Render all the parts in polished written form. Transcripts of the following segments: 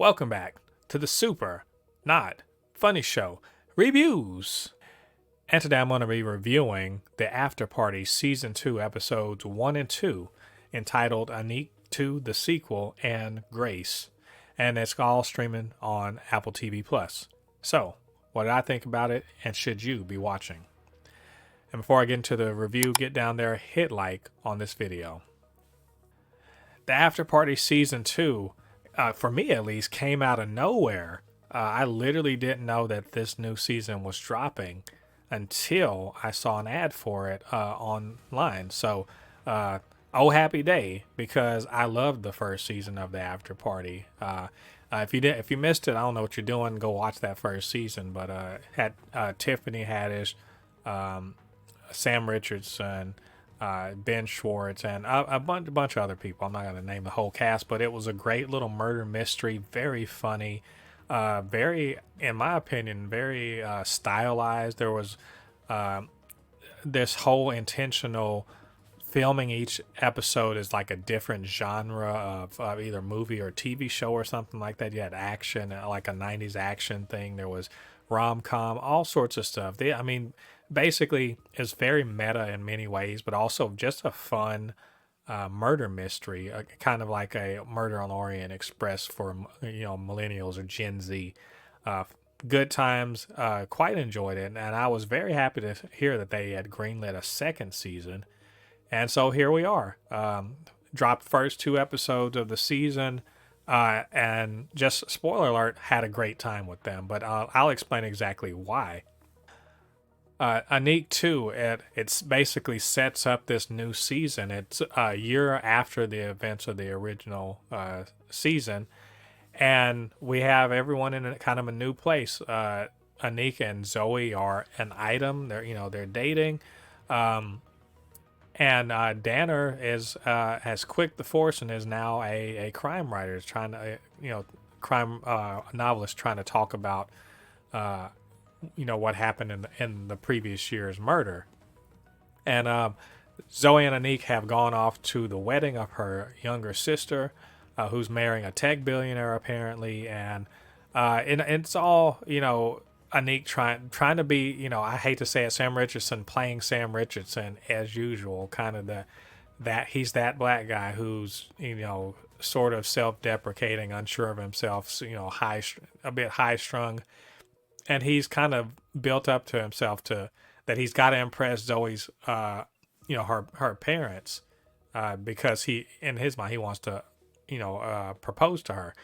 Welcome back to the Super Not Funny Show reviews. And today I'm going to be reviewing the Afterparty Season 2 episodes 1 and 2 entitled Aniq to the Sequel and Grace. And it's all streaming on Apple TV+. So, what did I think about it, and should you be watching? And before I get into the review, get down there, hit like on this video. The Afterparty Season 2, for me at least, came out of nowhere. I literally didn't know that this new season was dropping until I saw an ad for it online. So, oh happy day, because I loved the first season of the Afterparty. If you missed it, I don't know what you're doing. Go watch that first season. But had Tiffany Haddish, Sam Richardson, Ben Schwartz, and a bunch of other people. I'm not going to name the whole cast, but it was a great little murder mystery. Very funny. Very, in my opinion, very stylized. There was this whole intentional filming. Each episode is like a different genre of either movie or TV show or something like that. You had action, like a 90s action thing. There was rom-com, all sorts of stuff. Basically, it's very meta in many ways, but also just a fun murder mystery, kind of like a Murder on the Orient Express for millennials or Gen Z. Good times. Quite enjoyed it, and I was very happy to hear that they had greenlit a second season. And so here we are. Dropped first 2 episodes of the season, and just spoiler alert, had a great time with them. But I'll explain exactly why. Aniq 2, it's basically sets up this new season. It's a year after the events of the original season, and we have everyone in kind of a new place. Aniq and Zoe are an item. They're dating. And Danner has quit the force and is now a crime writer. Is trying to, crime novelist trying to talk about, what happened in the previous year's murder. And Zoe and Aniq have gone off to the wedding of her younger sister, who's marrying a tech billionaire apparently, and it's all Aniq trying to be, I hate to say it, Sam Richardson playing Sam Richardson as usual, kind of that he's that black guy who's, sort of self-deprecating, unsure of himself, a bit high-strung, and he's kind of built up to himself that he's got to impress Zoe's, her parents, because in his mind, he wants to, propose to her.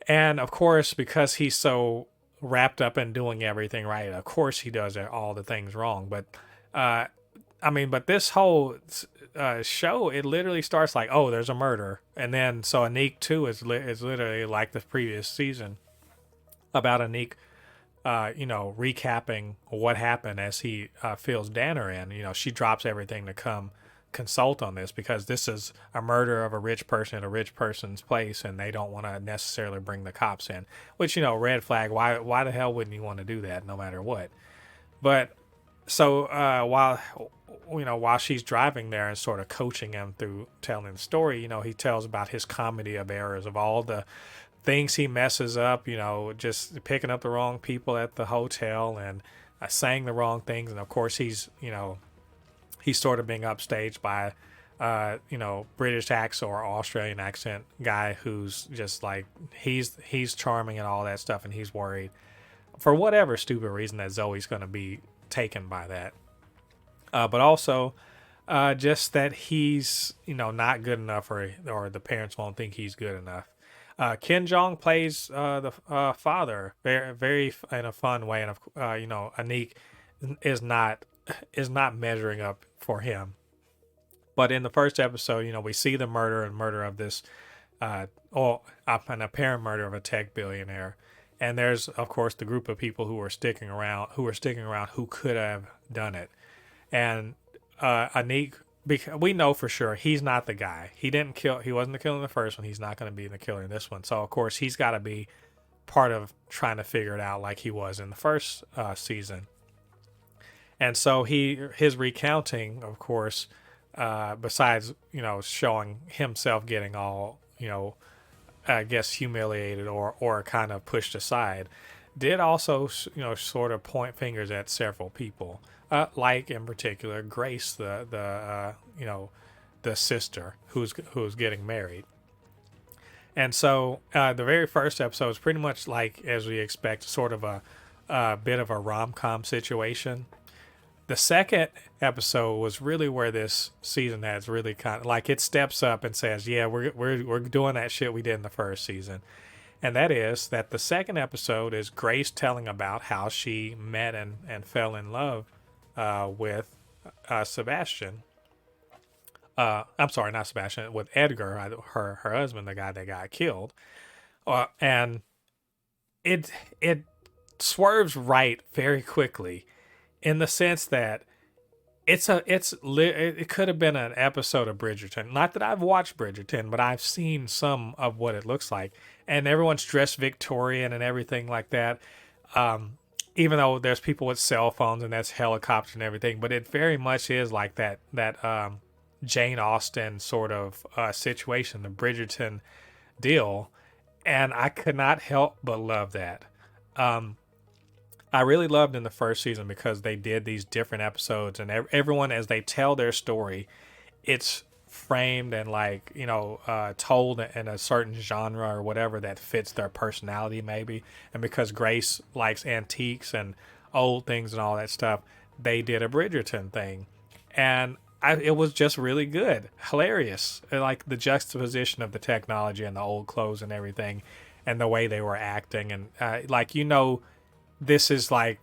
And of course, because he's so wrapped up in doing everything right, of course he does all the things wrong. But but this whole show, it literally starts like, oh, there's a murder, and then so Aniq 2 is literally like the previous season, about Aniq recapping what happened as he fills Danner in. She drops everything to come consult on this, because this is a murder of a rich person at a rich person's place, and they don't want to necessarily bring the cops in, which, red flag. Why the hell wouldn't you want to do that no matter what? But so while she's driving there and sort of coaching him through telling the story, he tells about his comedy of errors, of all the things he messes up, just picking up the wrong people at the hotel and saying the wrong things. And of course he's sort of being upstaged by, British accent or Australian accent guy who's just like, he's charming and all that stuff. And he's worried for whatever stupid reason that Zoe's going to be taken by that. But also, just that he's, not good enough, or the parents won't think he's good enough. Ken Jeong plays the father very, very in a fun way, and Aniq is not measuring up for him. But in the first episode, we see the murder of this, an apparent murder of a tech billionaire, and there's of course the group of people who are sticking around who could have done it, and Aniq. We know for sure he's not the guy. He wasn't the killer in the first one. He's not going to be the killer in this one. So of course he's got to be part of trying to figure it out like he was in the first season. And so his recounting, of course, besides showing himself getting all I guess, humiliated or kind of pushed aside, did also, sort of point fingers at several people, like in particular Grace, the sister who's getting married. And so the very first episode is pretty much like as we expect, sort of a bit of a rom com situation. The second episode was really where this season has really kind of like it steps up and says, "Yeah, we're doing that shit we did in the first season," and that is that the second episode is Grace telling about how she met and fell in love with Sebastian. I'm sorry, not Sebastian, with Edgar, her husband, the guy that got killed, and it swerves right very quickly in the sense that it could have been an episode of Bridgerton. Not that I've watched Bridgerton, but I've seen some of what it looks like, and everyone's dressed Victorian and everything like that. Even though there's people with cell phones and that's helicopters and everything, but it very much is like that Jane Austen sort of situation, the Bridgerton deal, and I could not help but love that. I really loved in the first season because they did these different episodes, and everyone, as they tell their story, it's framed and told in a certain genre or whatever that fits their personality maybe. And because Grace likes antiques and old things and all that stuff, they did a Bridgerton thing, and it was just really good, hilarious. Like the juxtaposition of the technology and the old clothes and everything, and the way they were acting, and this is like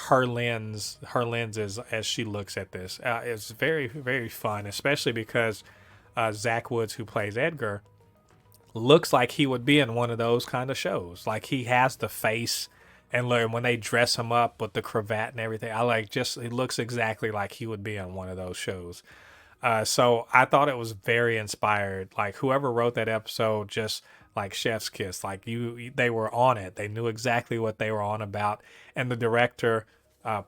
her lenses as she looks at this. It's very, very fun, especially because Zach Woods, who plays Edgar, looks like he would be in one of those kind of shows. Like he has the face, and when they dress him up with the cravat and everything, he looks exactly like he would be in one of those shows. So I thought it was very inspired. Like whoever wrote that episode, just like chef's kiss. Like they were on it. They knew exactly what they were on about, and the director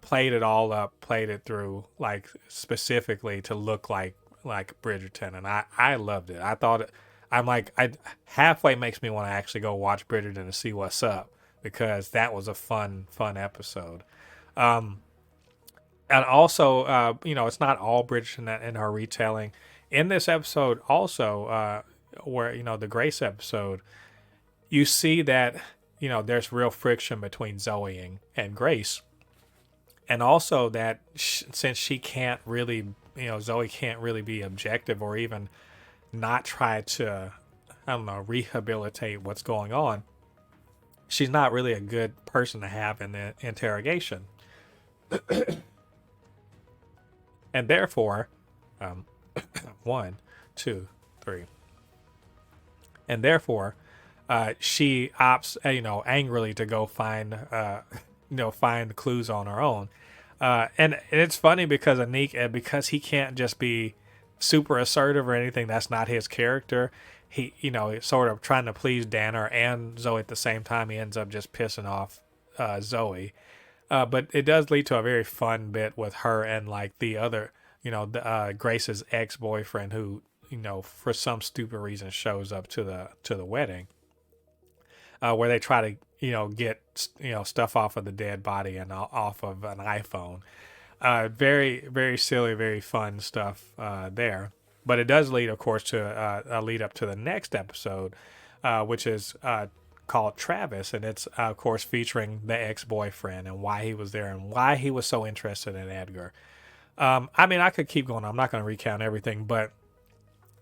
played it all up, played it through, like specifically to look like Bridgerton, and I loved it. I thought I halfway makes me want to actually go watch Bridgerton to see what's up, because that was a fun episode. And also, it's not all Bridgerton in her retelling. In this episode, also, where the Grace episode, you see that there's real friction between Zoe and Grace, and also that since she can't really, Zoe can't really be objective or even not try to, I don't know, rehabilitate what's going on. She's not really a good person to have in the interrogation. And therefore, 1, 2, 3. And therefore, she opts, angrily to go find, find clues on her own. And it's funny because Aniq, because he can't just be super assertive or anything, that's not his character. He, sort of trying to please Danner and Zoe at the same time, he ends up just pissing off Zoe. But it does lead to a very fun bit with her and like the other, Grace's ex-boyfriend, who, for some stupid reason shows up to the wedding, where they try to, get, stuff off of the dead body and off of an iPhone. Very, very silly, very fun stuff there. But it does lead, of course, to a lead up to the next episode, which is called Travis, and it's of course featuring the ex-boyfriend and why he was there and why he was so interested in Edgar. I could keep going. I'm not going to recount everything, but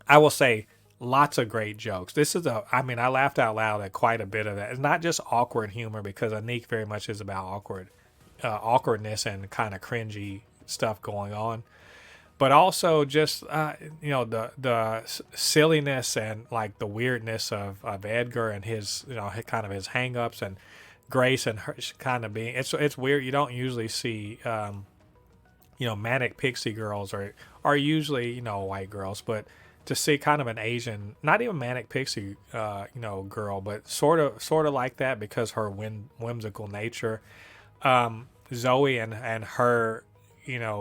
I will say lots of great jokes. I laughed out loud at quite a bit of that. It's not just awkward humor, because Aniq very much is about awkwardness and kind of cringy stuff going on, but also just the silliness and like the weirdness of Edgar and his kind of his hang-ups, and Grace and her kind of being it's weird. You don't usually see manic pixie girls are usually white girls, but to see kind of an Asian, not even manic pixie girl, but sort of like that because her whimsical nature. Zoe and her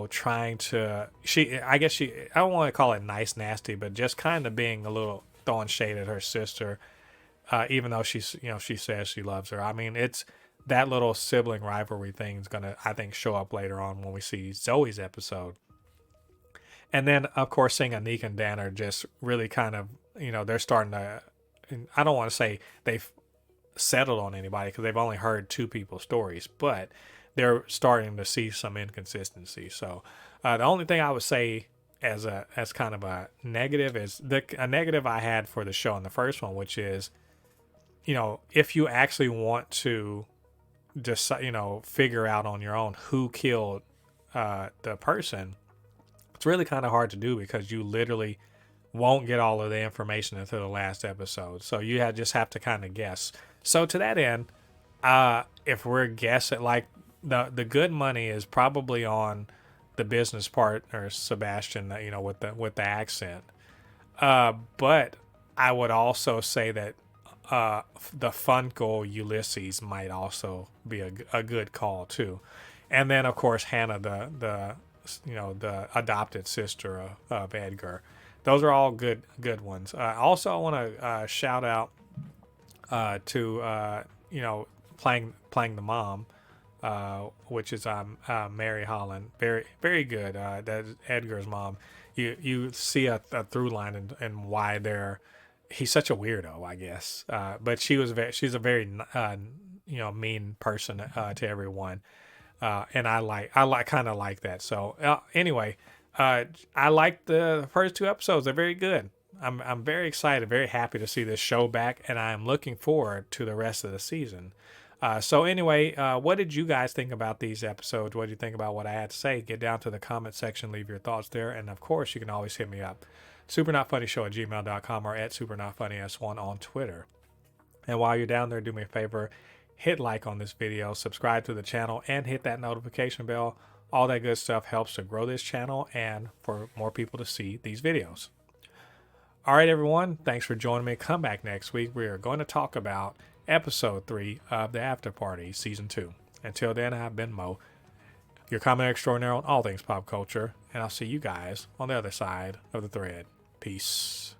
trying to, I don't want to call it nice nasty, but just kind of being a little throwing shade at her sister, even though she says she loves her. I mean, it's that little sibling rivalry thing is gonna, I think, show up later on when we see Zoe's episode. And then, of course, seeing Aniq and Dan are just really kind of, they're starting to, I don't want to say they've settled on anybody because they've only heard two people's stories, but they're starting to see some inconsistency. So the only thing I would say as kind of a negative is a negative I had for the show in the first one, which is, if you actually want to just, figure out on your own who killed the person, it's really kind of hard to do because you literally won't get all of the information until the last episode. So you just have to kind of guess. So to that end, if we're guessing, like the good money is probably on the business partner Sebastian, with the accent. But I would also say that the Funko Ulysses might also be a good call too. And then of course Hannah, the adopted sister of Edgar. Those are all good ones. Also, I want to shout out to playing the mom, which is Mary Holland. Very very good. That Edgar's mom. You see a through line and why he's such a weirdo, I guess. But she's a very mean person to everyone. And I kind of like that. So anyway, I like the first two episodes. They're very good. I'm very excited, very happy to see this show back, and I'm looking forward to the rest of the season. So anyway, what did you guys think about these episodes? What did you think about what I had to say? Get down to the comment section, leave your thoughts there, and of course, you can always hit me up. supernotfunnyshow@gmail.com or at supernotfunnys1 on Twitter. And while you're down there, do me a favor. Hit like on this video, subscribe to the channel, and hit that notification bell. All that good stuff helps to grow this channel and for more people to see these videos. All right, everyone. Thanks for joining me. Come back next week. We are going to talk about episode 3 of the Afterparty season 2. Until then, I've been Mo, your comment extraordinaire on all things pop culture, and I'll see you guys on the other side of the thread. Peace.